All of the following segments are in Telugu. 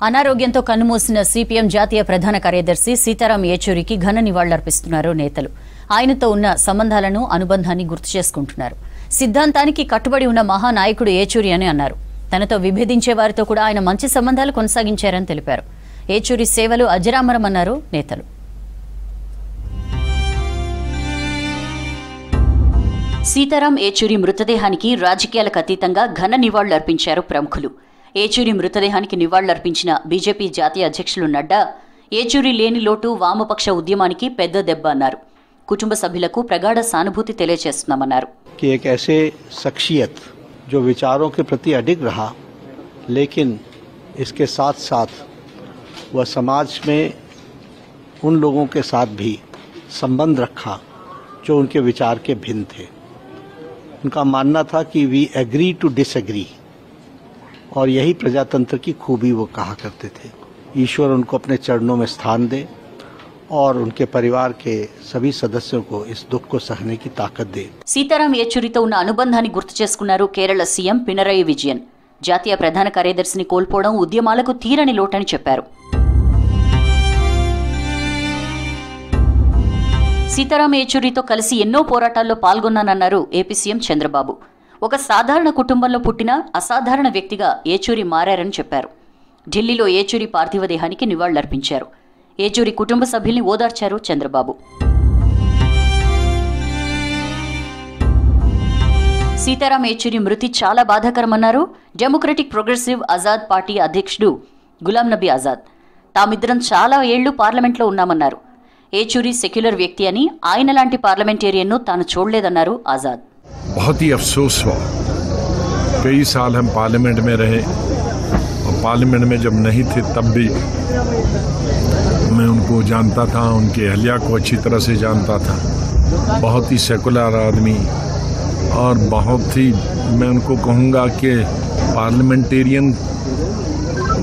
అనారోగ్యంతో కన్నుమూసిన సిపిఎం జాతీయ ప్రధాన కార్యదర్శి సీతారాం యేచూరికి ఘన నివాళులర్పిస్తున్నారు నేతలు. ఆయనతో ఉన్న సంబంధాలను, అనుబంధాన్ని గుర్తు చేసుకుంటున్నారు. సిద్ధాంతానికి కట్టుబడి ఉన్న మహానాయకుడు యేచూరి అని అన్నారు. తనతో విభేదించే వారితో కూడా ఆయన మంచి సంబంధాలు కొనసాగించారని తెలిపారు. యేచూరి సేవలు అజరామరమన్నారు నేతలు. సీతారాం యేచూరి మృతదేహానికి రాజకీయాలకు అతీతంగా ఘన నివాళులర్పించారు ప్రముఖులు. యేచూరి మృతదేహానికి నివాళులర్పించిన బీజేపీ జాతీయ అధ్యక్షులు నడ్డా యేచూరి లేని లోటు వామపక్ష ఉద్యమానికి పెద్ద దెబ్బ అన్నారు. కుటుంబ సభ్యులకు ప్రగాఢ సానుభూతి తెలియజేస్తున్నామన్నారు. एक ऐसे शख्सियत जो विचारों के प्रति अडिग रहा, लेकिन इसके साथ साथ वह समाज में उन लोगों के साथ भी संबंध रखा जो उनके विचार के भिन्न थे. उनका मानना था कि वी एग्री टू डिसएग्री, और यही प्रजातंत्र की खूबी वो कहा करते थे. ईश्वर उनको अपने चरणों में स्थान दे और उनके परिवार के सभी सदस्यों को इस दुख को सहने की ताकत दे. సీతారాం యేచూరితో ఉన్న అనుబంధాన్ని గుర్తు చేసుకున్నారు కేరళ సీఎం పినరయి విజయన్. జాతీయ ప్రధాన కార్యదర్శిని కోల్పోవడం ఉద్యమాలకు తీరని లోటని చెప్పారు. సీతారాం యేచూరితో కలిసి ఎన్నో పోరాటాల్లో పాల్గొన్నానన్నారు ఏపీ సీఎం చంద్రబాబు. ఒక సాధారణ కుటుంబంలో పుట్టిన అసాధారణ వ్యక్తిగా యేచూరి మారారని చెప్పారు. ఢిల్లీలో యేచూరి పార్థివ దేహానికి నివాళులర్పించారు. యేచూరి కుటుంబ సభ్యుల్ని ఓదార్చారు చంద్రబాబు. సీతారాం యేచూరి మృతి చాలా బాధాకరమన్నారు. డెమోక్రటిక్ ప్రోగ్రెసివ్ ఆజాద్ పార్టీ అధ్యక్షుడు గులాం నబీ ఆజాద్. తామిద్దరం చాలా ఏళ్లు పార్లమెంట్లో ఉన్నామన్నారు. యేచూరి సెక్యులర్ వ్యక్తి అని, ఆయన లాంటి పార్లమెంటేరియన్ను తాను చూడలేదన్నారు ఆజాద్. बहुत ही अफसोस हुआ. कई साल हम पार्लियामेंट में रहे और पार्लियामेंट में जब नहीं थे तब भी मैं उनको जानता था, उनके अहलिया को अच्छी तरह से जानता था. बहुत ही सेकुलर आदमी और बहुत ही, मैं उनको कहूँगा कि पार्लियामेंटेरियन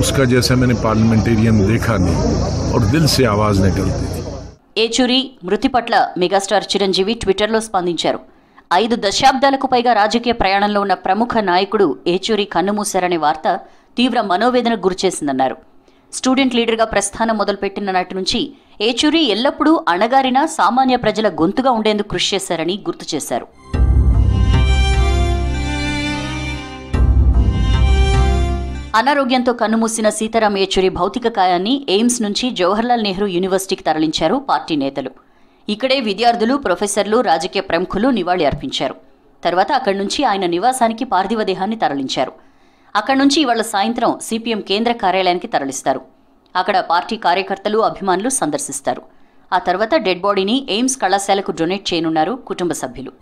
उसका जैसा मैंने पार्लियामेंटेरियन देखा नहीं, और दिल से आवाज़ निकलती थी. యేచూరి మృతి పట్ల మెగాస్టార్ చిరంజీవి ట్విట్టర్లో స్పందించారు. 5 దశాబ్దాలకు పైగా రాజకీయ ప్రయాణంలో ఉన్న ప్రముఖ నాయకుడు యేచూరి కన్నుమూశారనే వార్త తీవ్ర మనోవేదనకు గురిచేసిందన్నారు. స్టూడెంట్ లీడర్గా ప్రస్థానం మొదలుపెట్టిన నాటి నుంచి యేచూరి ఎల్లప్పుడూ అణగారిన సామాన్య ప్రజల గొంతుగా ఉండేందుకు కృషి చేశారని గుర్తు చేశారు. అనారోగ్యంతో కన్నుమూసిన సీతారాం యేచూరి భౌతిక కాయాన్ని ఎయిమ్స్ నుంచి జవహర్లాల్ నెహ్రూ యూనివర్సిటీకి తరలించారు పార్టీ నేతలు. ఇక్కడే విద్యార్థులు, ప్రొఫెసర్లు, రాజకీయ ప్రముఖులు నివాళి అర్పించారు. తర్వాత అక్కడి నుంచి ఆయన నివాసానికి పార్థివ దేహాన్ని తరలించారు. అక్కడి నుంచి ఇవాళ సాయంత్రం సిపిఎం కేంద్ర కార్యాలయానికి తరలిస్తారు. అక్కడ పార్టీ కార్యకర్తలు, అభిమానులు సందర్శిస్తారు. ఆ తర్వాత డెడ్ బాడీని ఎయిమ్స్ కళాశాలకు డొనేట్ చేయనున్నారు కుటుంబ సభ్యులు.